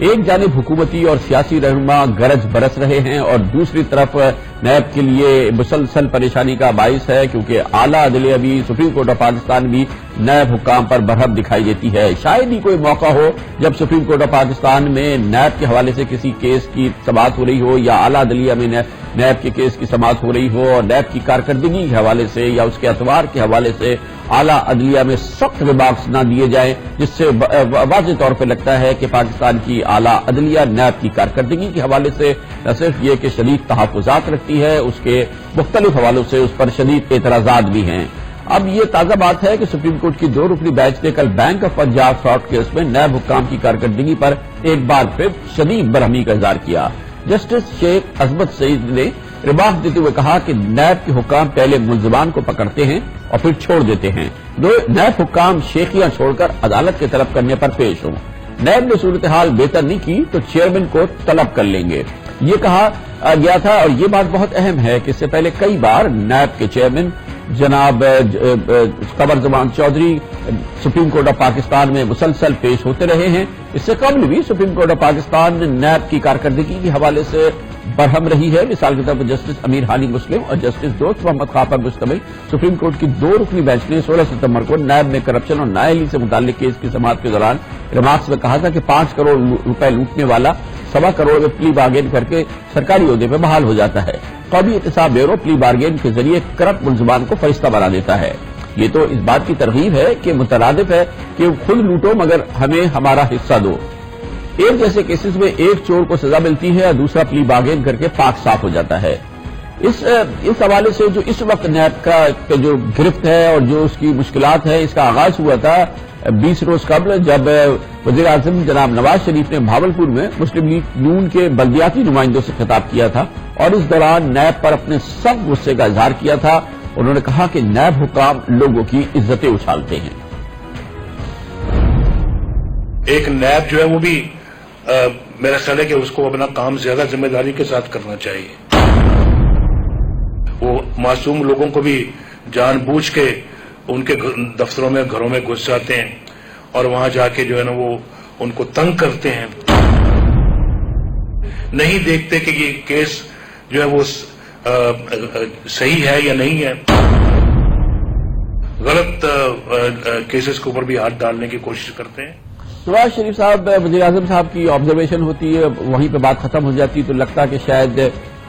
ایک جانب حکومتی اور سیاسی رہنما گرج برس رہے ہیں اور دوسری طرف نیب کے لیے مسلسل پریشانی کا باعث ہے کیونکہ اعلیٰ عدلیہ بھی سپریم کورٹ آف پاکستان بھی نیب حکام پر برہم دکھائی دیتی ہے. شاید ہی کوئی موقع ہو جب سپریم کورٹ آف پاکستان میں نیب کے حوالے سے کسی کیس کی سماعت ہو رہی ہو یا اعلیٰ عدلیہ میں نیب کے کیس کی سماعت ہو رہی ہو اور نیب کی کارکردگی کے حوالے سے یا اس کے اعتبار کے حوالے سے اعلیٰ عدلیہ میں سخت ریمارکس نہ دیے جائیں, جس سے واضح طور پہ لگتا ہے کہ پاکستان کی اعلیٰ عدلیہ نیب کی کارکردگی کے حوالے سے نہ صرف یہ کہ شدید تحفظات رکھتی ہے, اس کے مختلف حوالوں سے اس پر شدید اعتراضات بھی ہیں. اب یہ تازہ بات ہے کہ سپریم کورٹ کی 2 رکنی بینچ نے کل bank of Punjab fraud case میں نیب حکام کی کارکردگی پر ایک بار پھر شدید برہمی کا اظہار کیا. جسٹس شیخ عصمت سعید نے ریمارک دیتے ہوئے کہا کہ نیب کے حکام پہلے ملزمان کو پکڑتے ہیں اور پھر چھوڑ دیتے ہیں. نیب حکام شیخیاں چھوڑ کر عدالت کے طلب کرنے پر پیش ہوں. نیب نے صورتحال بہتر نہیں کی تو چیئرمین کو طلب کر لیں گے, یہ کہا گیا تھا. اور یہ بات بہت اہم ہے کہ اس سے پہلے کئی بار نیب کے چیئرمین جناب Qamar Zaman Chaudhry supreme court of Pakistan میں مسلسل پیش ہوتے رہے ہیں. اس سے قبل بھی supreme court of Pakistan NAB کی کارکردگی کے حوالے سے برہم رہی ہے. مثال کے طور پر جسٹس امیر ہانی مسلم اور جسٹس دوست محمد خان پر مشتمل سپریم کورٹ کی 2 رکنی بینچ نے 16 ستمبر کو نیب میں کرپشن اور نااہلی سے متعلق کیس کی سماعت کے دوران ریمارکس میں کہا تھا کہ 5 کروڑ روپے لوٹنے والا 1.25 کروڑ میں پلی بارگین کر کے سرکاری عہدے پہ بحال ہو جاتا ہے. قومی احتساب بیورو پلی بارگین کے ذریعے کرپٹ ملزمان کو فرشتہ بنا دیتا ہے. یہ تو اس بات کی ترغیب ہے کہ مترادف ہے کہ خود لوٹو مگر ہمیں ہمارا حصہ دو. ایک جیسے کیسز میں ایک چور کو سزا ملتی ہے اور دوسرا پلی بارگین کر کے پاک صاف ہو جاتا ہے. اس حوالے سے جو اس وقت نیب کا جو گرفت ہے اور جو اس کی مشکلات ہے, اس کا آغاز ہوا تھا 20 روز قبل جب وزیر اعظم جناب نواز شریف نے بھاولپور میں مسلم لیگ نون کے بلدیاتی نمائندوں سے خطاب کیا تھا اور اس دوران نیب پر اپنے سخت غصے کا اظہار کیا تھا. انہوں نے کہا کہ نیب حکام لوگوں کی عزتیں اچھالتے ہیں. ایک نیب جو ہے وہ بھی میرا خیال ہے کہ اس کو اپنا کام زیادہ ذمہ داری کے ساتھ کرنا چاہیے. وہ معصوم لوگوں کو بھی جان بوجھ کے ان کے دفتروں میں گھروں میں گھس جاتے ہیں اور وہاں جا کے جو ہے نا وہ ان کو تنگ کرتے ہیں, نہیں دیکھتے کہ یہ کیس جو ہے وہ صحیح ہے یا نہیں ہے. غلط کیسز کے اوپر بھی ہاتھ ڈالنے کی کوشش کرتے ہیں. نواز شریف صاحب وزیر اعظم صاحب کی آبزرویشن ہوتی ہے, وہیں پہ بات ختم ہو جاتی, تو لگتا ہے کہ شاید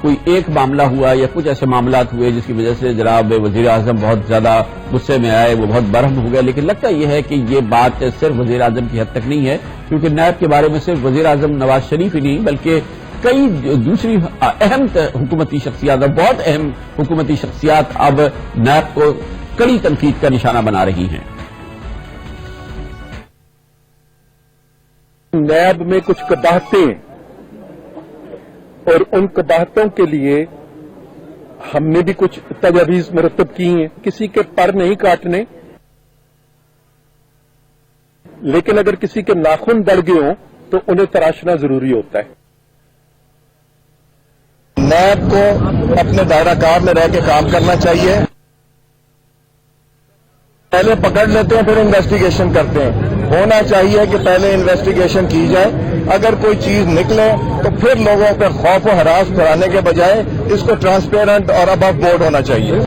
کوئی ایک معاملہ ہوا یا کچھ ایسے معاملات ہوئے جس کی وجہ سے جناب وزیر اعظم بہت زیادہ غصے میں آئے, وہ بہت برہم ہو گئے. لیکن لگتا یہ ہے کہ یہ بات صرف وزیر اعظم کی حد تک نہیں ہے, کیونکہ نیب کے بارے میں صرف وزیر اعظم نواز شریف ہی نہیں بلکہ کئی دوسری اہم حکومتی شخصیات اور بہت اہم حکومتی شخصیات اب نیب کو کڑی تنقید کا نشانہ بنا رہی ہیں. نیب میں کچھ قباحتیں اور ان قباحتوں کے لیے ہم نے بھی کچھ تجاویز مرتب کی ہیں. کسی کے پر نہیں کاٹنے, لیکن اگر کسی کے ناخن بڑھ گئے ہوں تو انہیں تراشنا ضروری ہوتا ہے. نیب کو اپنے دائرہ کار میں رہ کے کام کرنا چاہیے. پہلے پکڑ لیتے ہیں پھر انویسٹیگیشن کرتے ہیں. ہونا چاہیے کہ پہلے انویسٹیگیشن کی جائے, اگر کوئی چیز نکلے تو پھر لوگوں پہ خوف و ہراس کرانے کے بجائے اس کو ٹرانسپیرنٹ اور ابو بورڈ ہونا چاہیے.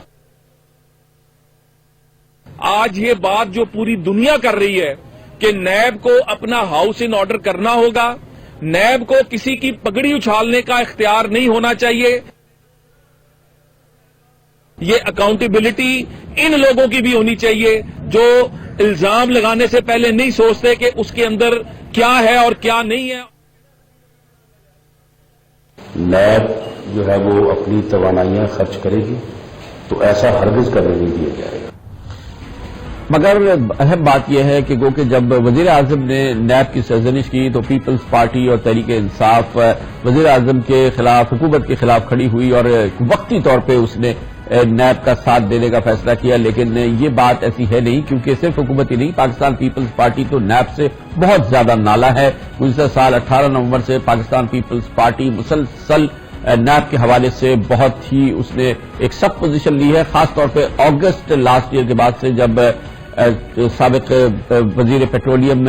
آج یہ بات جو پوری دنیا کر رہی ہے کہ نیب کو اپنا ہاؤس ان آرڈر کرنا ہوگا, نیب کو کسی کی پگڑی اچھالنے کا اختیار نہیں ہونا چاہیے. یہ اکاؤنٹیبلٹی ان لوگوں کی بھی ہونی چاہیے جو الزام لگانے سے پہلے نہیں سوچتے کہ اس کے اندر کیا ہے اور کیا نہیں ہے. نیب جو ہے وہ اپنی توانائیاں خرچ کرے گی تو ایسا ہرگز کرنے نہیں دیا جائے گا. مگر اہم بات یہ ہے کہ گو کہ جب وزیر اعظم نے نیب کی سرزنش کی تو پیپلز پارٹی اور تحریک انصاف وزیر اعظم کے خلاف, حکومت کے خلاف کھڑی ہوئی اور وقتی طور پہ اس نے نیب کا ساتھ دینے کا فیصلہ کیا. لیکن یہ بات ایسی ہے نہیں, کیونکہ صرف حکومت ہی نہیں, پاکستان پیپلز پارٹی تو نیب سے بہت زیادہ نالا ہے. گزشتہ سال 18 نومبر سے پاکستان پیپلز پارٹی مسلسل نیب کے حوالے سے بہت ہی اس نے ایک سخت پوزیشن لی ہے, خاص طور پہ اگست لاسٹ ایئر کے بعد سے جب سابق وزیر پیٹرولیم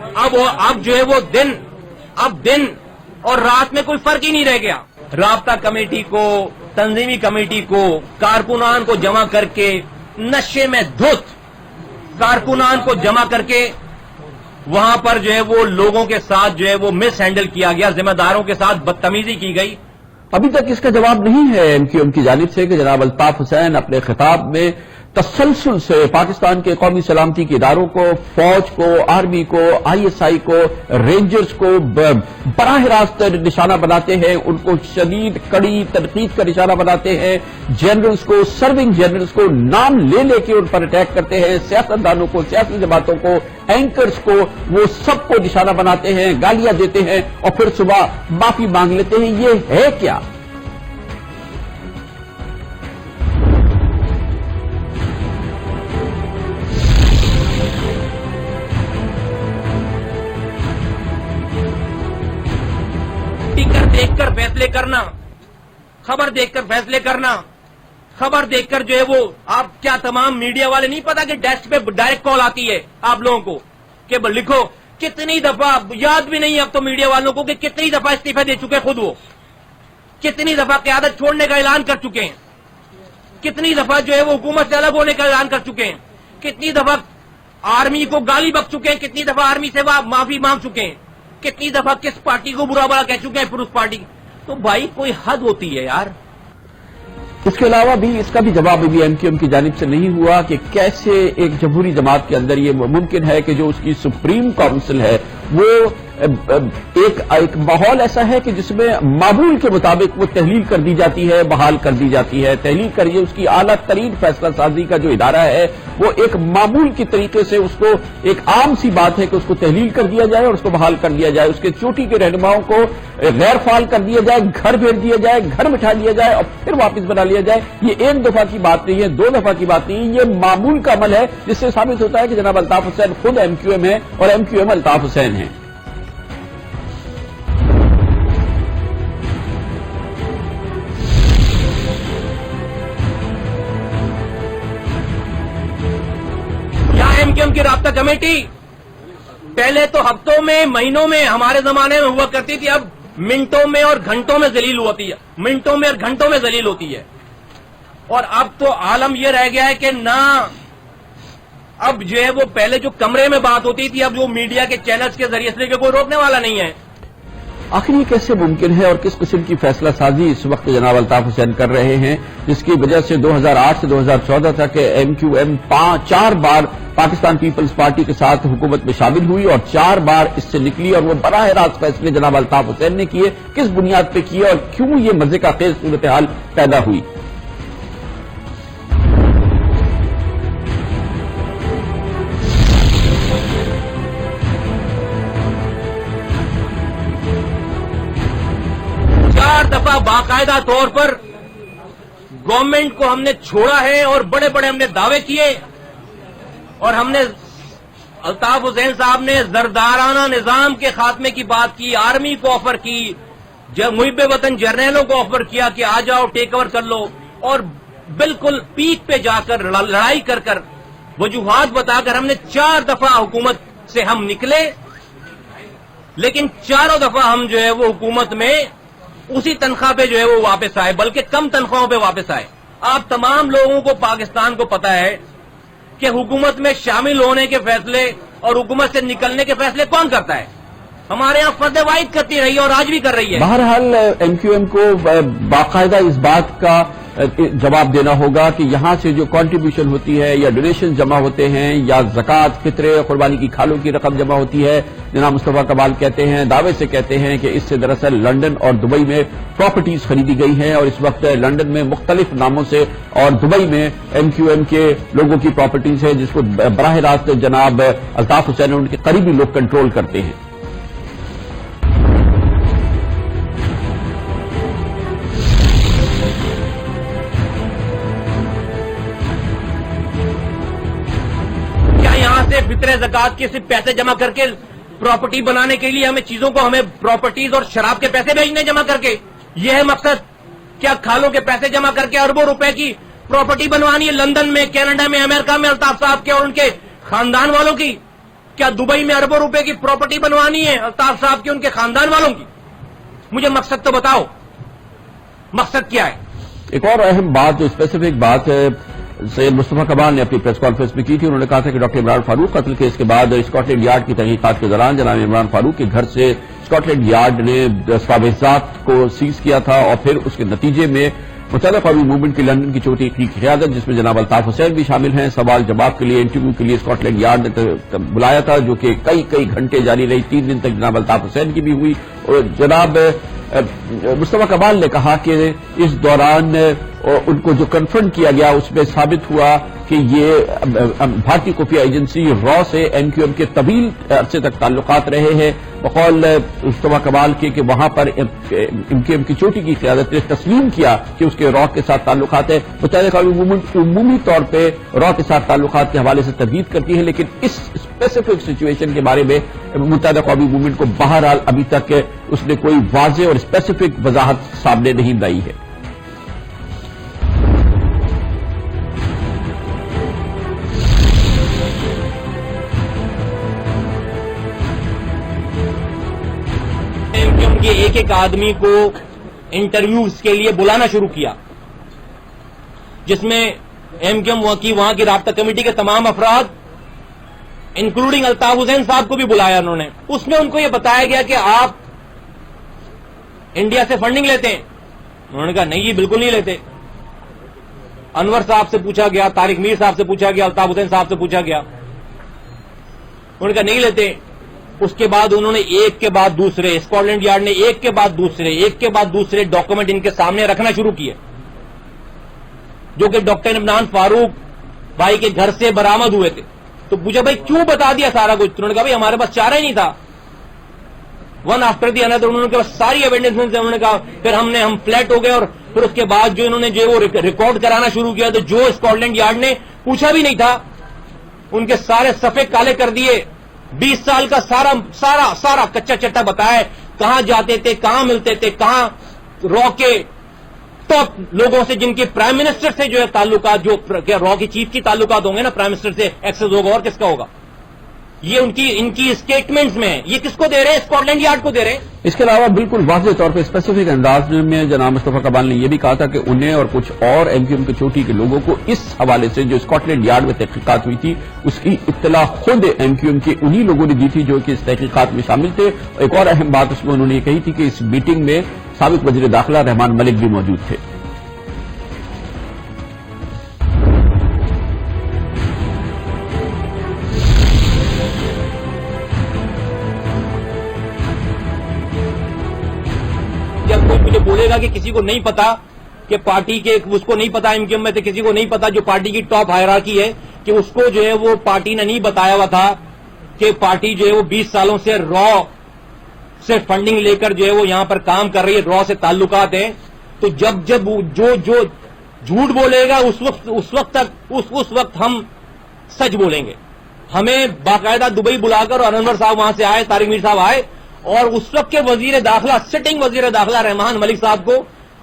اب جو ہے وہ دن اور رات میں کوئی فرق ہی نہیں رہ گیا. رابطہ کمیٹی کو، تنظیمی کمیٹی کو، کارکنان کو جمع کر کے نشے میں دھت کارکنان کو جمع کر کے وہاں پر جو ہے وہ لوگوں کے ساتھ جو ہے وہ مس ہینڈل کیا گیا، ذمہ داروں کے ساتھ بدتمیزی کی گئی. ابھی تک اس کا جواب نہیں ہے ایم کیو ایم کی جانب سے کہ جناب الطاف حسین اپنے خطاب میں تسلسل سے پاکستان کے قومی سلامتی کے اداروں کو، فوج کو، آرمی کو، آئی ایس آئی کو، رینجرز کو براہ راست نشانہ بناتے ہیں، ان کو شدید کڑی تنقید کا نشانہ بناتے ہیں، جنرلز کو، سرونگ جنرلز کو نام لے لے کے ان پر اٹیک کرتے ہیں، سیاستدانوں کو، سیاسی جماعتوں کو، اینکرز کو، وہ سب کو نشانہ بناتے ہیں، گالیاں دیتے ہیں اور پھر صبح معافی مانگ لیتے ہیں. یہ ہے کیا؟ دیکھ کر فیصلے کرنا، خبر دیکھ کر فیصلے کرنا، خبر دیکھ کر جو ہے وہ آپ کیا تمام میڈیا والے نہیں پتا کہ ڈیسک پہ ڈائریکٹ کال آتی ہے آپ لوگوں کو کہ لکھو. کتنی دفعہ یاد بھی نہیں اب تو میڈیا والوں کو کہ کتنی دفعہ استعفے دے چکے خود وہ، کتنی دفعہ قیادت چھوڑنے کا اعلان کر چکے ہیں، کتنی دفعہ جو ہے وہ حکومت سے الگ ہونے کا اعلان کر چکے ہیں، کتنی دفعہ آرمی کو گالی بک چکے ہیں، کتنی دفعہ آرمی سے معافی مانگ چکے ہیں، کتنی دفعہ کس پارٹی کو برا بڑا کہہ چکے ہیں پھر اس پارٹی. تو بھائی کوئی حد ہوتی ہے یار. اس کے علاوہ بھی اس کا بھی جواب ابھی ایم کیو ایم کی جانب سے نہیں ہوا کہ کیسے ایک جمہوری جماعت کے اندر یہ ممکن ہے کہ جو اس کی سپریم کونسل ہے وہ ایک ماحول ایسا ہے کہ جس میں معمول کے مطابق وہ تحلیل کر دی جاتی ہے، بحال کر دی جاتی ہے. تحلیل کریے اس کی اعلیٰ ترین فیصلہ سازی کا جو ادارہ ہے وہ ایک معمول کی طریقے سے اس کو ایک عام سی بات ہے کہ اس کو تحلیل کر دیا جائے اور اس کو بحال کر دیا جائے، اس کے چوٹی کے رہنماؤں کو غیر فعال کر دیا جائے، گھر بھیج دیا جائے، گھر بٹھا لیا جائے اور پھر واپس بنا لیا جائے. یہ ایک دفعہ کی بات نہیں ہے، 2 دفعہ کی بات نہیں ہے، یہ معمول کا عمل ہے جس سے ثابت ہوتا ہے کہ جناب الطاف حسین خود ایم کیو ایم ہے اور M Q M Altaf Hussain ہیں. ایم کیو ایم کی رابطہ کمیٹی پہلے تو ہفتوں میں، مہینوں میں، ہمارے زمانے میں ہوا کرتی تھی، اب منٹوں میں اور گھنٹوں میں ذلیل ہوتی ہے، منٹوں میں اور گھنٹوں میں ذلیل ہوتی ہے. اور اب تو عالم یہ رہ گیا ہے کہ نہ اب جو ہے وہ پہلے جو کمرے میں بات ہوتی تھی اب جو میڈیا کے چینلز کے ذریعے سے کوئی روکنے والا نہیں ہے. آخر یہ کیسے ممکن ہے اور کس قسم کی فیصلہ سازی اس وقت جناب الطاف حسین کر رہے ہیں جس کی وجہ سے 2008 سے 2014 تک ایم کیو ایم 4 بار پاکستان پیپلز پارٹی کے ساتھ حکومت میں شامل ہوئی اور 4 بار اس سے نکلی اور وہ براہ راست فیصلے جناب الطاف حسین نے کیے. کس بنیاد پہ کیے اور کیوں یہ مزے کا خیز صورتحال پیدا ہوئی؟ دفعہ باقاعدہ طور پر گورنمنٹ کو ہم نے چھوڑا ہے اور بڑے بڑے ہم نے دعوے کیے اور ہم نے الطاف حسین صاحب نے زردارانہ نظام کے خاتمے کی بات کی، آرمی کو آفر کی، محب وطن جرنیلوں کو آفر کیا کہ آ جاؤ ٹیک اوور کر لو، اور بالکل پیک پہ جا کر لڑائی کر کر وجوہات بتا کر ہم نے 4 دفعہ حکومت سے ہم نکلے، لیکن 4 دفعہ ہم جو ہے وہ حکومت میں اسی تنخواہ پہ جو ہے وہ واپس آئے، بلکہ کم تنخواہوں پہ واپس آئے. آپ تمام لوگوں کو پاکستان کو پتا ہے کہ حکومت میں شامل ہونے کے فیصلے اور حکومت سے نکلنے کے فیصلے کون کرتا ہے. ہمارے یہاں فرد واحد کرتی رہی ہے اور آج بھی کر رہی ہے. بہرحال ایم کیو ایم کو باقاعدہ اس بات کا جواب دینا ہوگا کہ یہاں سے جو کنٹریبیوشن ہوتی ہے یا ڈونیشن جمع ہوتے ہیں یا زکوٰۃ، فطرے، قربانی کی کھالوں کی رقم جمع ہوتی ہے، جناب مصطفیٰ کمال کہتے ہیں، دعوے سے کہتے ہیں کہ اس سے دراصل لندن اور دبئی میں پراپرٹیز خریدی گئی ہیں اور اس وقت لندن میں مختلف ناموں سے اور دبئی میں ایم کیو ایم کے لوگوں کی پراپرٹیز ہے جس کو براہ راست جناب الطاف حسین اور ان کے قریبی لوگ کنٹرول کرتے ہیں. فطرے زکوٰۃ کے صرف پیسے جمع کر کے پراپرٹی بنانے کے لیے ہمیں چیزوں کو ہمیں پراپرٹیز اور شراب کے پیسے بھیجنے جمع کر کے، یہ ہے مقصد؟ کیا کھالوں کے پیسے جمع کر کے اربوں روپے کی پراپرٹی بنوانی ہے لندن میں، کینیڈا میں، امریکہ میں الطاف صاحب کے اور ان کے خاندان والوں کی؟ کیا دبئی میں اربوں روپے کی پراپرٹی بنوانی ہے الطاف صاحب کی، ان کے خاندان والوں کی؟ مجھے مقصد تو بتاؤ، مقصد کیا ہے؟ ایک اور اہم بات جو اسپیسیفک بات ہے سید مصطفیٰ کمال نے اپنی پریس کانفرنس میں کی تھی. انہوں نے کہا تھا کہ ڈاکٹر عمران فاروق قتل کیس کے بعد اسکاٹ لینڈ یارڈ کی تحقیقات کے دوران جناب عمران فاروق کے گھر سے اسکاٹ لینڈ یارڈ نے دستاویزات کو سیز کیا تھا اور پھر اس کے نتیجے میں متحدہ قومی موومنٹ کی لندن کی چوٹی کی قیادت جس میں جناب الطاف حسین بھی شامل ہیں سوال جواب کے لیے انٹرویو کے لیے اسکاٹ لینڈ یارڈ نے بلایا تھا جو کہ کئی گھنٹے جاری رہی. 3 دن تک جناب الطاف حسین کی بھی ہوئی اور جناب مصطفیٰ کمال نے کہا کہ اس دوران ان کو جو کنفرنٹ کیا گیا اس میں ثابت ہوا کہ یہ بھارتی خفیہ ایجنسی را سے ایم کیو ایم کے طویل عرصے تک تعلقات رہے ہیں. بقول مصطفیٰ کمال کے کہ وہاں پر ایم کیو ایم کی چوٹی کی قیادت نے تسلیم کیا کہ اس کے را کے ساتھ تعلقات ہیں. متحدہ قومی موومنٹ عمومی طور پہ را کے ساتھ تعلقات کے حوالے سے تردید کرتی ہے لیکن اس اسپیسیفک سچویشن کے بارے میں متحدہ قومی موومنٹ کو بہرحال ابھی تک اس نے کوئی واضح اور اسپیسیفک وضاحت سامنے نہیں لائی ہے. کہ ایک ایک آدمی کو انٹرویوز کے لیے بلانا شروع کیا جس میں ایم کیو ایم وہاں کی رابطہ کمیٹی کے تمام افراد انکلوڈنگ الطاف حسین صاحب کو بھی بلایا انہوں نے. اس میں ان کو یہ بتایا گیا کہ آپ انڈیا سے فنڈنگ لیتے ہیں. انہوں نے کہا نہیں جی بالکل نہیں لیتے. انور صاحب سے پوچھا گیا, طارق میر صاحب سے پوچھا گیا, الطاف حسین صاحب سے پوچھا گیا, انہوں نے کہا نہیں لیتے. اس کے بعد انہوں نے ایک کے بعد دوسرے اسکاٹ لینڈ یارڈ نے ایک کے بعد دوسرے ڈاکومنٹ ان کے سامنے رکھنا شروع کیے جو کہ ڈاکٹر عمران فاروق بھائی کے گھر سے برآمد ہوئے تھے. تو پوچھا بھائی کیوں بتا دیا سارا کچھ؟ انہوں نے کہا بھائی ہمارے پاس چارہ ہی نہیں تھا. ون آفٹر دی انادر انہوں نے کہا ساری ایویڈنس. انہوں نے کہا پھر ہم فلیٹ ہو گئے اور پھر اس کے بعد جو انہوں نے جو وہ ریکارڈ کرانا شروع کیا تو جو اسکاٹ لینڈ یارڈ نے پوچھا بھی نہیں تھا ان کے سارے صفحے کالے کر دیے. 20 سال کا سارا کچا چٹا بتایا کہاں جاتے تھے, کہاں ملتے تھے, کہاں را کے ٹاپ لوگوں سے جن کے پرائم منسٹر سے جو ہے تعلقات, جو را کے چیف کی تعلقات ہوں گے نا پرائم منسٹر سے ایکسس ہوگا اور کس کا ہوگا. یہ ان کی اسٹیٹمنٹس میں ہے. یہ کس کو دے رہے ہیں؟ اسکاٹ لینڈ یارڈ کو دے رہے ہیں. اس کے علاوہ بالکل واضح طور پہ اسپیسیفک انداز میں جناب مصطفیٰ کمال نے یہ بھی کہا تھا کہ انہیں اور کچھ اور ایم کیو ایم کی چوٹی کے لوگوں کو اس حوالے سے جو اسکاٹ لینڈ یارڈ میں تحقیقات ہوئی تھی اس کی اطلاع خود ایم کیو ایم کے انہی لوگوں نے دی تھی جو کہ اس تحقیقات میں شامل تھے. ایک اور اہم بات اس میں انہوں نے یہ کہی تھی کہ اس میٹنگ میں سابق وزیر داخلہ رحمان ملک بھی موجود تھے. جب کوئی مجھے بولے گا کہ کسی کو نہیں پتا کہ پارٹی کے, اس کو نہیں پتا ایم کیو ایم میں سے کسی کو نہیں پتا جو پارٹی کی ٹاپ ہائرارکی ہے کہ اس کو جو ہے وہ پارٹی نے نہیں بتایا ہوا تھا کہ پارٹی جو ہے وہ 20 سالوں سے را سے فنڈنگ لے کر جو ہے وہ یہاں پر کام کر رہی ہے, را سے تعلقات ہیں. تو جب جو جھوٹ بولے گا اس وقت ہم سچ بولیں گے. ہمیں باقاعدہ دبئی بلا کر اور انور صاحب وہاں سے آئے, طارق میر صاحب آئے اور اس وقت کے وزیر داخلہ, سٹنگ وزیر داخلہ رحمان ملک صاحب کو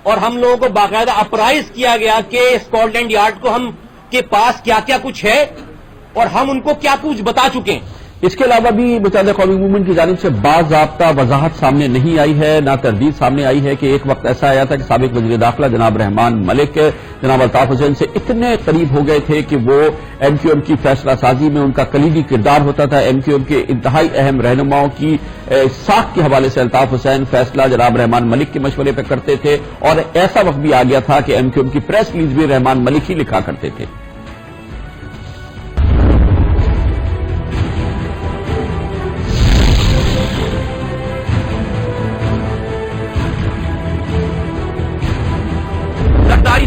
اور ہم لوگوں کو باقاعدہ اپرائز کیا گیا کہ اسکاٹ لینڈ یارڈ کو ہم کے پاس کیا کیا کچھ ہے اور ہم ان کو کیا کچھ بتا چکے ہیں. اس کے علاوہ بھی متحدہ قومی موومنٹ کی جانب سے باضابطہ وضاحت سامنے نہیں آئی ہے, نہ تردید سامنے آئی ہے کہ ایک وقت ایسا آیا تھا کہ سابق وزیر داخلہ جناب رحمان ملک جناب الطاف حسین سے اتنے قریب ہو گئے تھے کہ وہ ایم کیو ایم کی فیصلہ سازی میں ان کا کلیدی کردار ہوتا تھا. ایم کیو ایم کے انتہائی اہم رہنماؤں کی ساکھ کے حوالے سے الطاف حسین فیصلہ جناب رحمان ملک کے مشورے پہ کرتے تھے اور ایسا وقت بھی آ گیا تھا کہ ایم کیو ایم کی پریس ریلیز بھی رحمان ملک ہی لکھا کرتے تھے.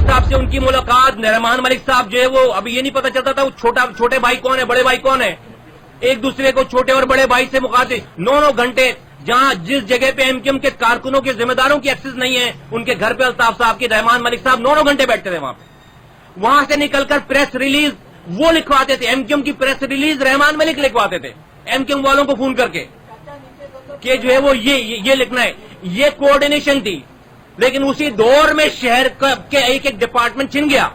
صاحب سے ان کی ملاقات, رحمان ملک صاحب جو ہے وہ ابھی یہ نہیں پتا چلتا تھا وہ چھوٹے بھائی کون ہے, بڑے بھائی کون ہے. ایک دوسرے کو چھوٹے اور بڑے بھائی سے مخاطب 9 گھنٹے جہاں جس جگہ پہ ایم کیو ایم کے کارکنوں کے ذمہ داروں کی ایکسس نہیں ہے ان کے گھر پہ الطاف صاحب کی رحمان ملک صاحب 9 گھنٹے بیٹھتے تھے وہاں پہ. وہاں سے نکل کر پریس ریلیز وہ لکھواتے تھے, ایم کیو ایم کی پریس ریلیز رحمان ملک لکھواتے تھے ایم کیو ایم والوں کو فون کر کے کہ جو ہے وہ یہ لکھنا ہے. یہ کوآرڈینیشن تھی. لیکن اسی دور میں شہر کے ایک ڈپارٹمنٹ چھن گیا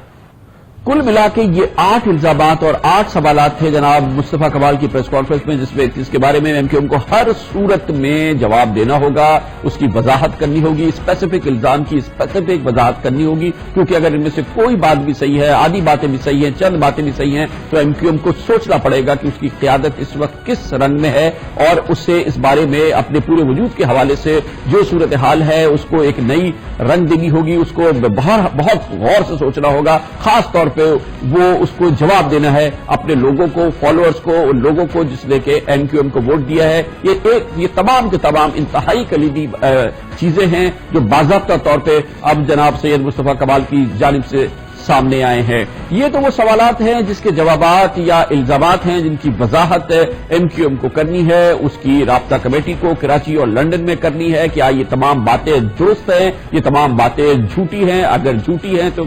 کل ملا کے یہ 8 الزامات اور 8 سوالات تھے جناب مصطفیٰ کمال کی پریس کانفرنس میں، جس کے بارے میں ایم کیو ایم کو ہر صورت میں جواب دینا ہوگا، اس کی وضاحت کرنی ہوگی، اسپیسیفک الزام کی اسپیسیفک وضاحت کرنی ہوگی، کیونکہ اگر ان میں سے کوئی بات بھی صحیح ہے، آدھی باتیں بھی صحیح ہیں، چند باتیں بھی صحیح ہیں، تو ایم کیو ایم کو سوچنا پڑے گا کہ اس کی قیادت اس وقت کس رنگ میں ہے، اور اسے اس بارے میں اپنے پورے وجود کے حوالے سے جو صورتحال ہے اس کو ایک نئی رنگ دینی ہوگی، اس کو بہت غور سے سوچنا ہوگا، خاص طور پہ وہ اس کو جواب دینا ہے اپنے لوگوں کو، فالوورز کو، ان لوگوں کو جس نے کہ ایم کیو ایم کو ووٹ دیا ہے۔ یہ تمام کے تمام انتہائی کلیدی چیزیں ہیں جو باضابطہ طور پہ اب جناب سید مصطفیٰ کمال کی جانب سے سامنے آئے ہیں۔ یہ تو وہ سوالات ہیں جس کے جوابات یا الزامات ہیں جن کی وضاحت ایم کیو ایم کو کرنی ہے، اس کی رابطہ کمیٹی کو کراچی اور لندن میں کرنی ہے۔ کیا یہ تمام باتیں درست ہیں؟ یہ تمام باتیں جھوٹی ہیں؟ اگر جھوٹی ہیں تو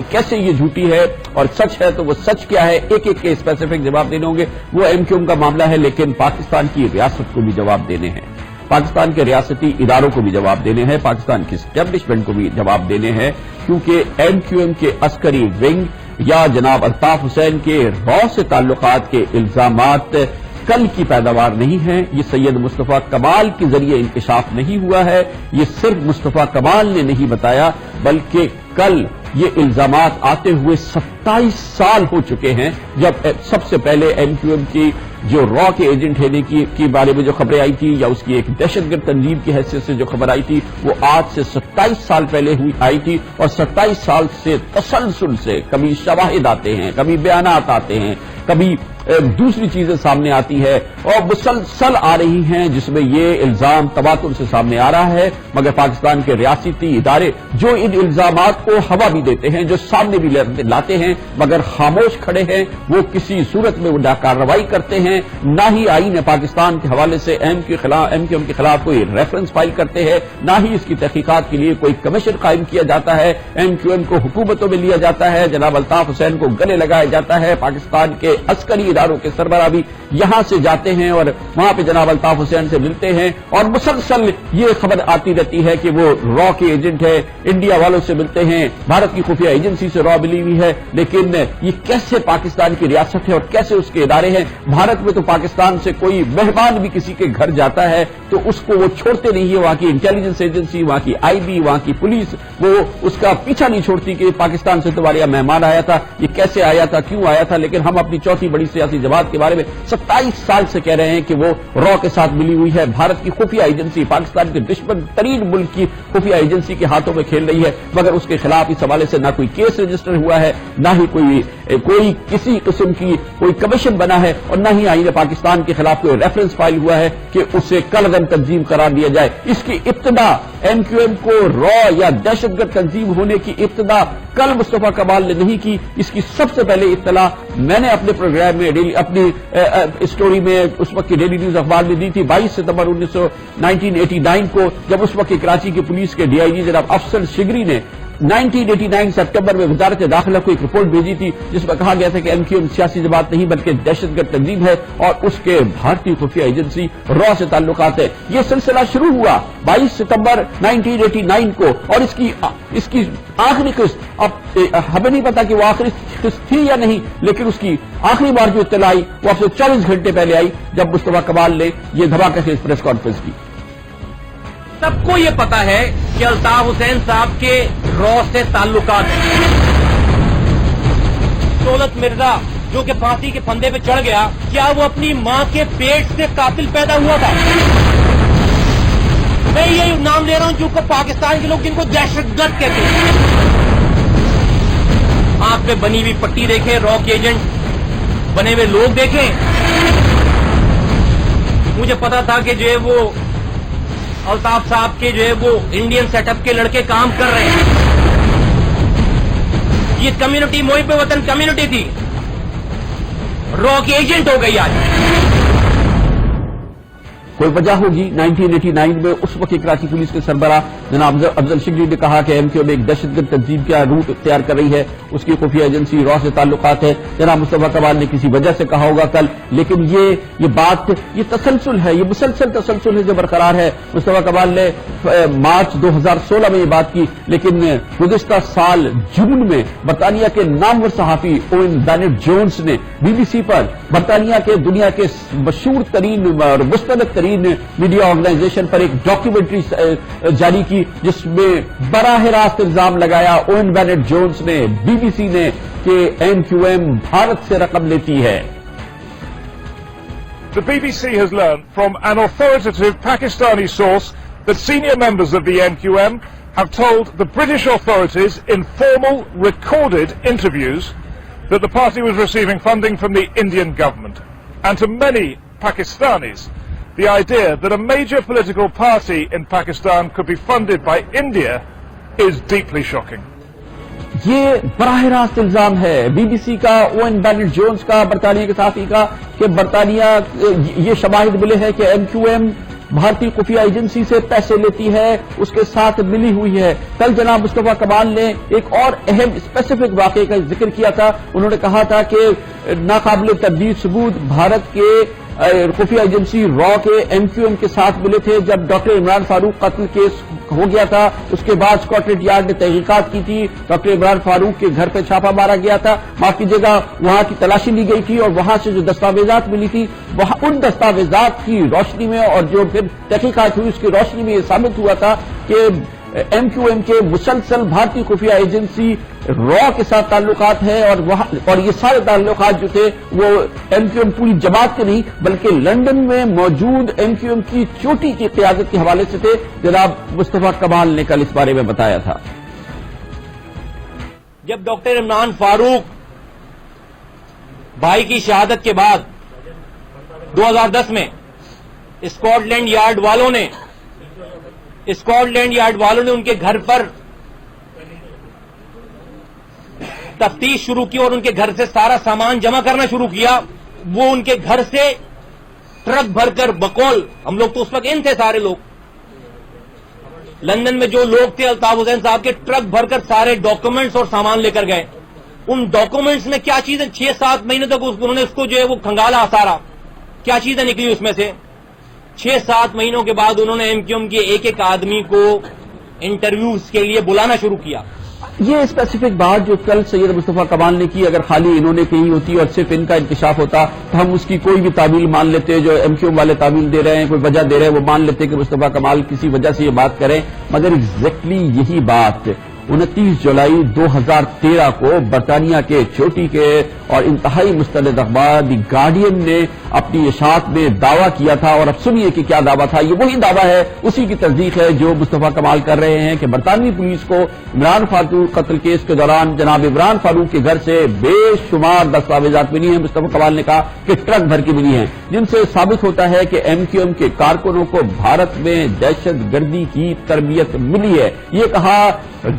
کیسے یہ جھوٹی ہے، اور سچ ہے تو وہ سچ کیا ہے؟ ایک ایک کے اسپیسیفک جواب دینے ہوں گے۔ وہ ایم کیو ایم کا معاملہ ہے، لیکن پاکستان کی ریاست کو بھی جواب دینے ہیں، پاکستان کے ریاستی اداروں کو بھی جواب دینے ہیں، پاکستان کی اسٹیبلشمنٹ کو بھی جواب دینے ہیں، کیونکہ ایم کیو ایم کے عسکری ونگ یا جناب الطاف حسین کے را سے تعلقات کے الزامات کل کی پیداوار نہیں ہیں، یہ سید مصطفیٰ کمال کے ذریعے انکشاف نہیں ہوا ہے، یہ صرف مصطفیٰ کمال نے نہیں بتایا، بلکہ کل یہ الزامات آتے ہوئے 27 سال ہو چکے ہیں، جب سب سے پہلے ایم کیو ایم کی جو را کے ایجنٹ ہونے کی بارے میں جو خبریں آئی تھی، یا اس کی ایک دہشت گرد تنظیم کی حیثیت سے جو خبر آئی تھی، وہ آج سے 27 سال پہلے آئی تھی، اور 27 سال سے تسلسل سے کبھی شواہد آتے ہیں، کبھی بیانات آتے ہیں، کبھی دوسری چیزیں سامنے آتی ہے، اور مسلسل آ رہی ہیں، جس میں یہ الزام تواتر سے سامنے آ رہا ہے، مگر پاکستان کے ریاستی ادارے جو ان الزامات کو ہوا بھی دیتے ہیں، جو سامنے بھی لاتے ہیں، مگر خاموش کھڑے ہیں، وہ کسی صورت میں وہ کارروائی کرتے ہیں، نہ ہی آئین پاکستان کے حوالے سے ایم کیو ایم کے خلاف کوئی ریفرنس فائل کرتے ہیں، نہ ہی اس کی تحقیقات کے لیے کوئی کمیشن قائم کیا جاتا ہے۔ ایم کیو ایم کو حکومتوں میں لیا جاتا ہے، جناب الطاف حسین کو گلے لگایا جاتا ہے، پاکستان کے عسکری اداروں کے سربراہ بھی یہاں سے جاتے ہیں اور وہاں پہ جناب الطاف حسین سے ملتے ہیں، اور مسلسل یہ خبر آتی رہتی ہے کہ وہ را کے ایجنٹ ہے، انڈیا والوں سے ملتے ہیں، بھارت کی خفیہ ایجنسی سے را ملی ہوئی ہے، لیکن یہ کیسے پاکستان کی ریاست ہے اور کیسے اس کے ادارے ہیں؟ بھارت میں تو پاکستان سے کوئی مہمان بھی کسی کے گھر جاتا ہے تو اس کو وہ چھوڑتے نہیں ہے، وہاں کی انٹیلیجنس ایجنسی، وہاں کی آئی بی، وہاں کی پولیس، وہ اس کا پیچھا نہیں چھوڑتی کہ پاکستان سے تمہارا مہمان آیا تھا، یہ کیسے آیا تھا، کیوں آیا تھا۔ لیکن ہم اپنی چوتھی بڑی سیاسی جماعت کے بارے میں 27 سال سے کہہ رہے ہیں کہ وہ را کے ساتھ ملی ہوئی ہے، بھارت کی خفیہ ایجنسی، پاکستان کے دشمن ترین ملک کی خفیہ ایجنسی کے ہاتھوں میں کھیل رہی ہے، مگر اس کے خلاف اس حوالے سے نہ کوئی کیس رجسٹر ہوا ہے، نہ ہی کوئی کسی قسم کی کوئی کمیشن بنا ہے، اور نہ ہی آئین پاکستان کے خلاف کوئی ریفرنس فائل ہوا ہے کہ اسے کلغم تنظیم قرار دیا جائے۔ اس کی ابتدا ایم کیو ایم کو را یا دہشت گرد تنظیم ہونے کی ابتدا کل مصطفیٰ کمال نے نہیں کی، اس کی سب سے پہلے اطلاع میں نے اپنے پروگرام میں اپنی اسٹوری میں اس وقت کی ڈیلی نیوز اخبار میں دی تھی 22 ستمبر 1989 کو، جب اس وقت کراچی کی پولیس کے ڈی آئی جی جناب افسر شگری نے 1989 سپٹمبر میں وزارت داخلہ کو ایک رپورٹ بھیجی تھی، جس میں کہا گیا تھا کہ ایم کیو ایم سیاسی جماعت نہیں بلکہ دہشت گرد تنظیم ہے، اور اس کے بھارتی خفیہ ایجنسی را سے تعلقات ہے۔ یہ سلسلہ شروع ہوا 22 ستمبر 1989 کو، اور اس کی آخری قسط، اب ہمیں نہیں پتا کہ وہ آخری قسط تھی یا نہیں، لیکن اس کی آخری بار جو اطلاع آئی وہ اب سے 24 گھنٹے پہلے آئی، جب مصطفیٰ کمال نے یہ دھماکہ خیز پریس کانفرنس کی۔ سب کو یہ پتا ہے کہ الطاف حسین صاحب کے را سے تعلقات ہیں۔ دولت مرزا جو کہ پھانسی کے پھندے پہ چڑھ گیا، کیا وہ اپنی ماں کے پیٹ سے قاتل پیدا ہوا تھا؟ میں یہ نام لے رہا ہوں جو کہ پاکستان کے لوگ جن کو دہشت گرد کہتے ہیں۔ آنکھ پہ بنی ہوئی پٹی دیکھیں، را کے ایجنٹ بنے ہوئے لوگ دیکھیں۔ مجھے پتا تھا کہ جو ہے وہ الطاف صاحب کے جو ہے وہ انڈین سیٹ اپ کے لڑکے کام کر رہے ہیں۔ یہ کمیونٹی محب وطن کمیونٹی تھی، را کی ایجنٹ ہو گئی آج۔ کوئی وجہ ہوگی. 1989 میں اس وقت کراچی پولیس کے سربراہ جناب افضل شگری نے کہا کہ ایم کیو ایم ایک دہشت گرد تنظیم کا روٹ اختیار کر رہی ہے, اس کی خفیہ ایجنسی را سے تعلقات ہے. جناب مصطفیٰ کمال نے کسی وجہ سے کہا ہوگا کل, لیکن یہ بات یہ تسلسل ہے, یہ مسلسل تسلسل ہے جو برقرار ہے. مصطفیٰ کمال نے مارچ 2016 میں یہ بات کی, لیکن گزشتہ سال جون میں برطانیہ کے نامور صحافی اوین بینٹ جونز نے بی بی سی پر برطانیہ کے دنیا کے مشہور ترین اور مستند ترین میڈیا آرگنائزیشن پر ایک ڈاکیومنٹری جاری کی, جس میں براہ راست الزام لگایا اوین بینٹ جونز نے, بی بی سی نے, کہ ایم کیو ایم بھارت سے رقم لیتی ہے. The BBC has learned from an authoritative Pakistani source that senior members of the MQM have told the British authorities in formal recorded interviews that the party was receiving funding from the Indian government. And to many Pakistanis, the idea that a major political party in Pakistan could be funded by India is deeply shocking. یہ براہ راست الزام ہے be B C کا, اوین Bennet Jones کا, برطانیہ کے صحافی کا, کہ برطانیہ یہ شواہد ملے ہیں کہ ایم کیو ایم بھارتی خفیہ ایجنسی سے پیسے لیتی ہے, اس کے ساتھ ملی ہوئی ہے. کل جناب مصطفیٰ کمال نے ایک اور اہم اسپیسیفک واقعے کا ذکر کیا تھا. انہوں نے کہا تھا کہ ناقابل تردید ثبوت بھارت کے خفیہ ایجنسی را کے ایم کیو ایم کے ساتھ ملے تھے جب ڈاکٹر عمران فاروق قتل کیس ہو گیا تھا. اس کے بعد اسکاٹلینڈ یارڈ نے تحقیقات کی تھی, ڈاکٹر عمران فاروق کے گھر پہ چھاپا مارا گیا تھا, معاف کیجیے گا وہاں کی تلاشی لی گئی تھی, اور وہاں سے جو دستاویزات ملی تھی ان دستاویزات کی روشنی میں اور جو پھر تحقیقات ہوئی اس کی روشنی میں یہ ثابت ہوا تھا کہ ایم کیو ایم کے مسلسل بھارتی خفیہ ایجنسی را کے ساتھ تعلقات ہے, اور یہ سارے تعلقات جو تھے وہ ایم کیو ایم پوری جماعت کے نہیں بلکہ لندن میں موجود ایم کیو ایم کی چوٹی کی قیادت کے حوالے سے تھے. جناب مصطفیٰ کمال نے کل اس بارے میں بتایا تھا. جب ڈاکٹر عمران فاروق بھائی کی شہادت کے بعد 2010 میں اسکاٹ لینڈ یارڈ والوں نے ان کے گھر پر تفتیش شروع کی اور ان کے گھر سے سارا سامان جمع کرنا شروع کیا, وہ ان کے گھر سے ٹرک بھر کر بقول, ہم لوگ تو اس وقت ان تھے سارے لوگ لندن میں جو لوگ تھے الطاف حسین صاحب کے, ٹرک بھر کر سارے ڈاکومنٹس اور سامان لے کر گئے. ان ڈاکومنٹس میں کیا چیزیں 6-7 مہینے تک انہوں نے اس کو جو ہے وہ کھنگالا سارا, کیا چیزیں نکلی اس میں سے. 6-7 مہینوں کے بعد انہوں نے ایم کیو ایم کے ایک آدمی کو انٹرویوز کے لیے بلانا شروع کیا. یہ اسپیسیفک بات جو کل سید مصطفیٰ کمال نے کی, اگر خالی انہوں نے کہی ہوتی اور صرف ان کا انکشاف ہوتا تو ہم اس کی کوئی بھی تعویل مان لیتے, جو ایم کیو ایم والے تعویل دے رہے ہیں, کوئی وجہ دے رہے ہیں, وہ مان لیتے کہ مصطفیٰ کمال کسی وجہ سے یہ بات کریں. مگر ایگزیکٹلی یہی بات 29 جولائی 2013 کو برطانیہ کے چوٹی کے اور انتہائی مستند اخبار دی گارڈین نے اپنی اشاعت میں دعویٰ کیا تھا, اور اب سنیے کہ کیا دعویٰ تھا. یہ وہی دعویٰ ہے, اسی کی تصدیق ہے جو مصطفیٰ کمال کر رہے ہیں کہ برطانوی پولیس کو عمران فاروق قتل کیس کے دوران جناب عمران فاروق کے گھر سے بے شمار دستاویزات ملی ہیں. مصطفیٰ کمال نے کہا کہ ٹرک بھر کے ملی ہیں, جن سے ثابت ہوتا ہے کہ ایم کیو ایم کے کارکنوں کو بھارت میں دہشت گردی کی تربیت ملی ہے. یہ کہا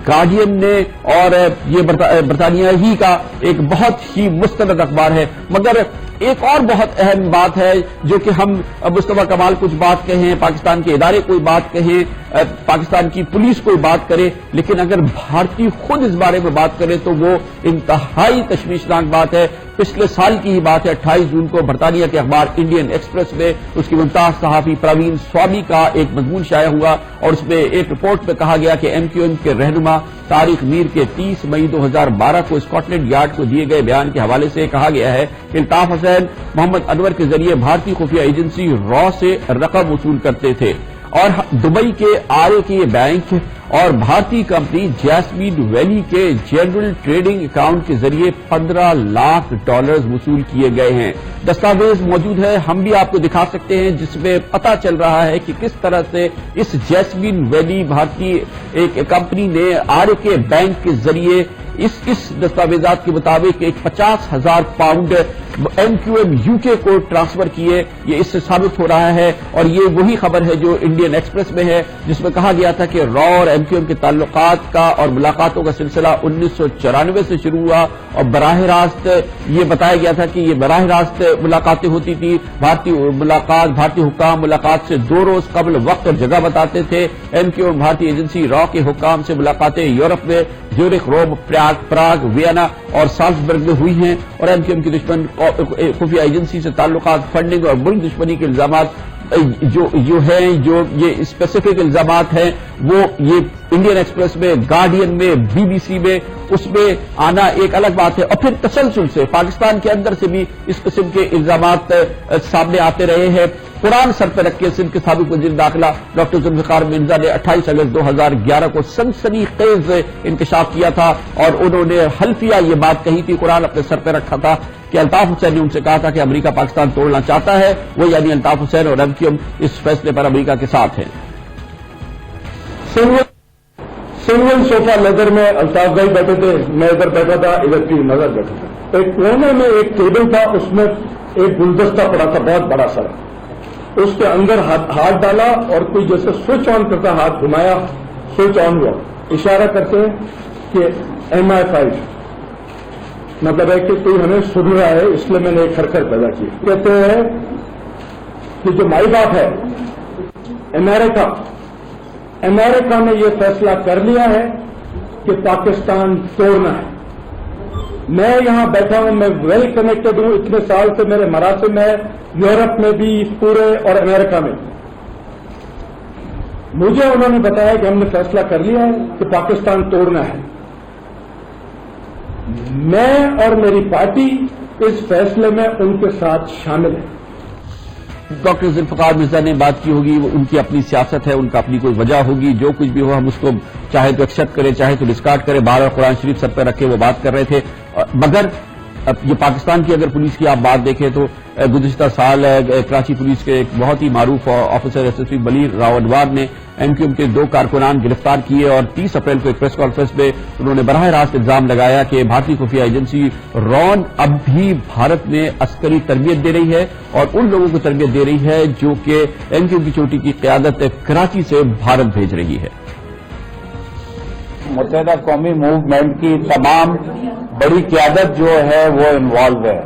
گارڈین نے, اور یہ برطانیہ ہی کا ایک بہت ہی مستند اخبار ہے. مگر ایک اور بہت اہم بات ہے جو کہ ہم مصطفیٰ کمال کچھ بات کہیں, پاکستان کے ادارے کوئی بات کہیں, پاکستان کی پولیس کوئی بات کرے, لیکن اگر بھارتی خود اس بارے میں بات کرے تو وہ انتہائی تشویشناک بات ہے. پچھلے سال کی ہی بات ہے, 28 جون کو برطانیہ کے اخبار انڈین ایکسپریس میں اس کی ممتاز صحافی پروین سوامی کا ایک مضمون شائع ہوا, اور اس میں ایک رپورٹ میں کہا گیا کہ ایم کیو ایم کے رہنما طارق میر کے 30 مئی 2012 کو اسکاٹلینڈ یارڈ کو دیے گئے بیان کے حوالے سے کہا گیا ہے کہ الطاف حسین محمد انور کے ذریعے بھارتی خفیہ ایجنسی را سے رقم وصول کرتے تھے, اور دبئی کے آرے کے بینک اور بھارتی کمپنی جیسمین ویلی کے جنرل ٹریڈنگ اکاؤنٹ کے ذریعے $15 لاکھ وصول کیے گئے ہیں. دستاویز موجود ہے, ہم بھی آپ کو دکھا سکتے ہیں, جس میں پتہ چل رہا ہے کہ کس طرح سے اس جیسمین ویلی بھارتی ایک کمپنی نے آرے کے بینک کے ذریعے اس دستاویزات کے مطابق ایک 50,000 پاؤنڈ MQM UK کو ٹرانسفر کیے، یہ اس سے ثابت ہو رہا ہے۔ اور یہ وہی خبر ہے جو انڈین ایکسپریس میں ہے، جس میں کہا گیا تھا کہ را اور MQM کے تعلقات کا اور ملاقاتوں کا سلسلہ 1994 سے شروع ہوا، اور براہ راست یہ بتایا گیا تھا کہ یہ براہ راست ملاقاتیں ہوتی تھی۔ بھارتی حکام ملاقات سے 2 روز قبل وقت اور جگہ بتاتے تھے۔ MQM اور بھارتی ایجنسی را کے حکام سے ملاقاتیں یورپ میں زیورخ، روم، پراگ، وینا اور سالزبرگ میں ہوئی ہیں، اور MQM کی دشمن خفیہ ایجنسی سے تعلقات، فنڈنگ اور ملک دشمنی کے الزامات جو یہ اسپیسیفک الزامات ہیں، وہ یہ انڈین ایکسپریس میں، گارڈین میں، BBC میں، اس میں آنا ایک الگ بات ہے۔ اور پھر تسلسل سے پاکستان کے اندر سے بھی اس قسم کے الزامات سامنے آتے رہے ہیں۔ قرآن سر پہ رکھ کے سندھ کے سابق وزیر داخلہ ڈاکٹر ذوالفقار مرزا نے 28 اگست 2011 کو سنسنی خیز انکشاف کیا تھا، اور انہوں نے حلفیہ یہ بات کہی تھی، قرآن اپنے سر پہ رکھا تھا کہ الطاف حسین نے ان سے کہا تھا کہ امریکہ پاکستان توڑنا چاہتا ہے، وہ یعنی الطاف حسین اور MQM اس فیصلے پر امریکہ کے ساتھ ہیں۔ سنگل صوفہ لیدر میں الطاف بھائی بیٹھے تھے، میں ادھر بیٹھا تھا، ادھر کی نظر بیٹھا تھا۔ ایک کونے میں ایک ٹیبل تھا، اس میں ایک گلدستہ پڑا تھا بہت بڑا سا، اس کے اندر ہاتھ ڈالا اور کوئی جیسے سوئچ آن کرتا ہاتھ گھمایا، سوئچ آن ہوا، اشارہ کرتے کہ MI5 مطلب ہے کہ کوئی ہمیں سن رہا ہے، اس لیے میں نے ایک حرکت پیدا کی۔ کہتے ہیں کہ جو مائی باپ ہے امریکہ نے یہ فیصلہ کر لیا ہے کہ پاکستان توڑنا ہے۔ میں یہاں بیٹھا ہوں، میں ویل کنیکٹڈ ہوں، اتنے سال سے میرے مراسم ہے یورپ میں بھی پورے اور امریکہ میں۔ مجھے انہوں نے بتایا کہ ہم نے فیصلہ کر لیا ہے کہ پاکستان توڑنا ہے۔ میں اور میری پارٹی اس فیصلے میں ان کے ساتھ شامل ہے۔ ڈاکٹر ذوالفقار مرزا نے بات کی ہوگی، وہ ان کی اپنی سیاست ہے، ان کا اپنی کوئی وجہ ہوگی، جو کچھ بھی ہو ہم اس کو چاہے تو ایکسپٹ کریں، چاہے تو ڈسکارڈ کریں۔ بار بار قرآن شریف سر پہ رکھے وہ بات کر رہے تھے، مگر یہ پاکستان کی اگر پولیس کی آپ بات دیکھیں تو گزشتہ سال کراچی پولیس کے ایک بہت ہی معروف آفیسر SSP بلیر راؤ انوار نے MQM کے 2 کارکنان گرفتار کیے، اور 30 اپریل کو ایک پریس کانفرنس میں انہوں نے براہ راست الزام لگایا کہ بھارتی خفیہ ایجنسی ران اب بھی بھارت میں عسکری تربیت دے رہی ہے، اور ان لوگوں کو تربیت دے رہی ہے جو کہ MQM کی چوٹی کی قیادت کراچی سے بھارت بھیج رہی ہے۔ متحدہ قومی موومنٹ کی تمام بڑی قیادت جو ہے وہ انوالو ہے۔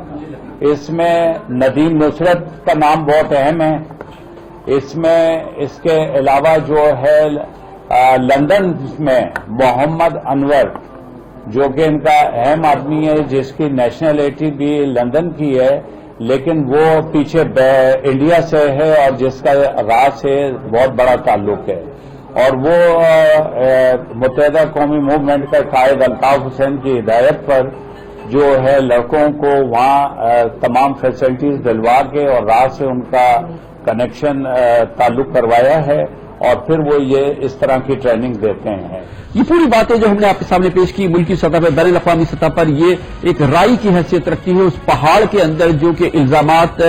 اس میں ندیم نصرت کا نام بہت اہم ہے، اس میں اس کے علاوہ جو ہے لندن میں محمد انور جو کہ ان کا اہم آدمی ہے، جس کی نیشنلٹی بھی لندن کی ہے لیکن وہ پیچھے انڈیا سے ہے اور جس کا را سے بہت بڑا تعلق ہے، اور وہ متحدہ قومی موومنٹ کا قائد الطاف حسین کی ہدایت پر جو ہے لڑکوں کو وہاں تمام فیسلٹیز دلوا کے اور راہ سے ان کا کنیکشن تعلق کروایا ہے، اور پھر وہ یہ اس طرح کی ٹریننگ دیتے ہیں۔ یہ پوری باتیں جو ہم نے آپ کے سامنے پیش کی ملکی سطح پر، بین الاقوامی سطح پر، یہ ایک رائے کی حیثیت رکھتی ہے اس پہاڑ کے اندر جو کہ الزامات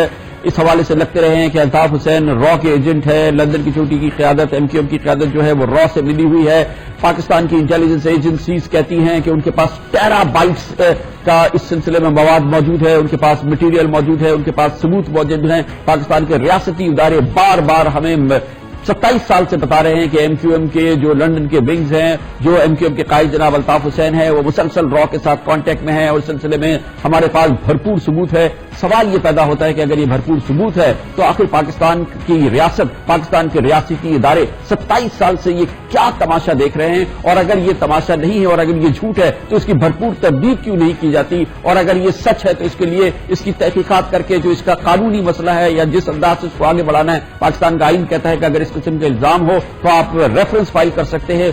اس حوالے سے لگتے رہے ہیں کہ الطاف حسین را کے ایجنٹ ہے، لندن کی چوٹی کی قیادت MQM کی قیادت جو ہے وہ را سے ملی ہوئی ہے۔ پاکستان کی انٹیلیجنس ایجنسیز کہتی ہیں کہ ان کے پاس ٹیرا بائٹس کا اس سلسلے میں مواد موجود ہے، ان کے پاس مٹیریل موجود ہے، ان کے پاس ثبوت موجود ہیں۔ پاکستان کے ریاستی ادارے بار بار ہمیں 27 سال سے بتا رہے ہیں کہ MQM کے جو لندن کے ونگز ہیں، جو MQM کے قائد جناب الطاف حسین ہے، وہ مسلسل را کے ساتھ کانٹیکٹ میں ہیں، اور اس سلسلے میں ہمارے پاس بھرپور ثبوت ہے۔ سوال یہ پیدا ہوتا ہے کہ اگر یہ بھرپور ثبوت ہے تو آخر پاکستان کی ریاست، پاکستان کے ریاستی ادارے 27 سال سے یہ کیا تماشا دیکھ رہے ہیں؟ اور اگر یہ تماشا نہیں ہے اور اگر یہ جھوٹ ہے تو اس کی بھرپور تردید کیوں نہیں کی جاتی؟ اور اگر یہ سچ ہے تو اس کے لیے اس کی تحقیقات کر کے جو اس کا قانونی مسئلہ ہے یا جس انداز سے اس کو آگے بڑھانا ہے، پاکستان کا آئین کہتا ہے کہ اگر اس قسم کے الزام ہو تو آپ ریفرنس فائل کر سکتے ہیں،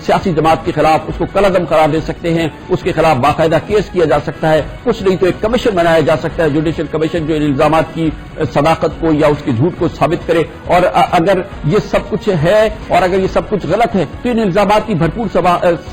سیاسی جماعت کے خلاف اس کو کالعدم قرار دے سکتے ہیں، اس کے خلاف باقاعدہ کیس کیا جا سکتا ہے، کچھ نہیں تو ایک کمیشن بنایا جا سکتا ہے، جوڈیشل کمیشن جو ان الزامات کی صداقت کو یا اس کے جھوٹ کو ثابت کرے۔ اور اگر یہ سب کچھ ہے اور اگر یہ سب کچھ غلط ہے تو ان الزامات کی بھرپور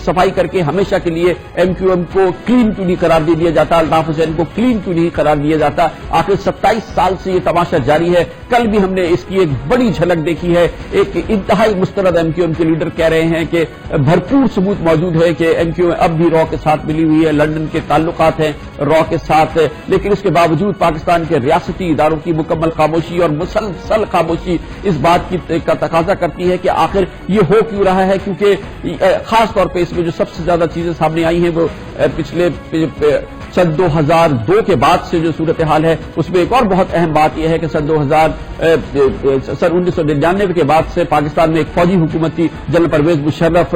صفائی کر کے ہمیشہ کے لیے MQM کو کلین کیوں نہیں قرار دے دیا جاتا، الطاف حسین کو کلین کیوں نہیں قرار دیا جاتا؟ آخر 27 سال سے یہ تماشا جاری ہے۔ کل بھی ہم نے اس کی ایک بڑی جھلک دیکھی ہے. ایک انتہائی مستند ایم کیو ایم کے لیڈر کہہ رہے ہیں کہ بھرپور ثبوت موجود ہے کہ ایم کیو ایم اب بھی را کے ساتھ ملی ہوئی ہے, لندن کے تعلقات ہیں را کے ساتھ, لیکن اس کے باوجود پاکستان کے ریاستی اداروں کی مکمل خاموشی اور مسلسل خاموشی اس بات کا تقاضا کرتی ہے کہ آخر یہ ہو کیوں رہا ہے. کیونکہ خاص طور پہ اس میں جو سب سے زیادہ چیزیں سامنے آئی ہیں وہ پچھلے سن 2002 کے بعد سے جو صورتحال ہے اس میں ایک اور بہت اہم بات یہ ہے کہ سن 1999 کے بعد سے پاکستان میں ایک فوجی حکومت تھی. جنرل پرویز مشرف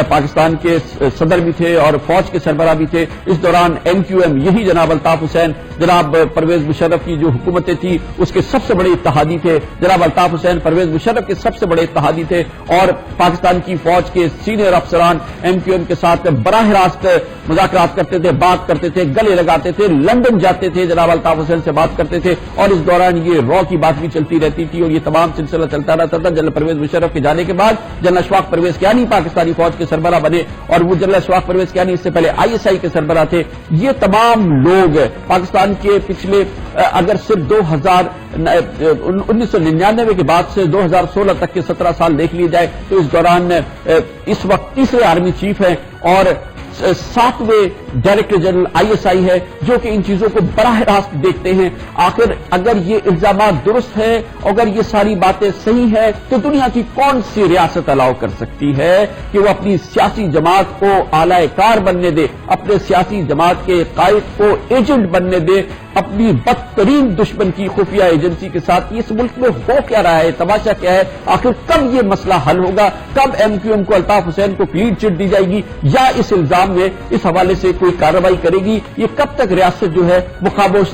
پاکستان کے صدر بھی تھے اور فوج کے سربراہ بھی تھے. اس دوران ایم کیو ایم یہی جناب الطاف حسین, جناب پرویز مشرف کی جو حکومتیں تھی اس کے سب سے بڑے اتحادی تھے. جناب الطاف حسین پرویز مشرف کے سب سے بڑے اتحادی تھے اور پاکستان کی فوج کے سینئر افسران ایم کیو ایم کے ساتھ براہ راست مذاکرات کرتے تھے, بات کرتے تھے, گلے لگاتے تھے, لندن جاتے تھے, جناب الطاف حسین سے بات کرتے تھے اور اس دوران یہ را کی بات بھی چلتی رہتی تھی اور یہ تمام سلسلہ چلتا رہتا تھا. جنرل پرویز مشرف کے جانے کے بعد جنرل اشفاق پرویز کیانی پاکستانی فوج کے سربراہ بنے اور وہ جنرل اشفاق پرویز کیانی اس سے پہلے آئی ایس آئی کے سربراہ تھے. یہ تمام لوگ پاکستان کے پچھلے اگر صرف 1999 کے بعد سے 2016 تک کے 17 سال دیکھ لیے جائے تو اس دوران اس وقت تیسرے آرمی چیف ہیں اور 7ویں director general I S I ہے جو کہ ان چیزوں کو براہ راست دیکھتے ہیں. آخر اگر یہ الزامات درست ہے, اگر یہ ساری باتیں صحیح ہے تو دنیا کی کون سی ریاست الاؤ کر سکتی ہے کہ وہ اپنی سیاسی جماعت کو اعلی کار بننے دے, اپنے سیاسی جماعت کے قائد کو ایجنٹ بننے دے اپنی بدترین دشمن کی خفیہ ایجنسی کے ساتھ. اس ملک میں ہو کیا رہا ہے, تماشا کیا ہے, آخر کب یہ مسئلہ حل ہوگا, کب ایم کیو ایم کو الطاف حسین کو کلین چٹ دی جائے گی یا اس الزام میں اس حوالے سے کوئی کارروائی کرے گی. یہ کب تک ریاست جو ہے وہ خاموش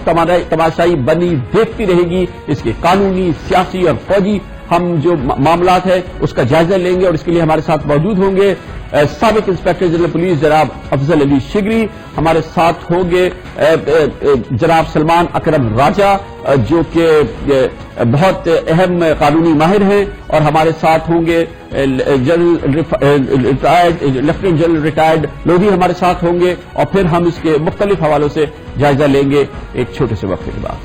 تماشائی بنی دیکھتی رہے گی. اس کے قانونی, سیاسی اور فوجی ہم جو معاملات ہیں اس کا جائزہ لیں گے اور اس کے لیے ہمارے ساتھ موجود ہوں گے سابق انسپیکٹر جنرل پولیس جناب افضل علی شگری, ہمارے ساتھ ہوں گے جناب سلمان اکرم راجہ جو کہ بہت اہم قانونی ماہر ہیں اور ہمارے ساتھ ہوں گے لیفٹیننٹ جنرل ریٹائرڈ لودھی ہمارے ساتھ ہوں گے اور پھر ہم اس کے مختلف حوالوں سے جائزہ لیں گے ایک چھوٹے سے وقفے کے بعد.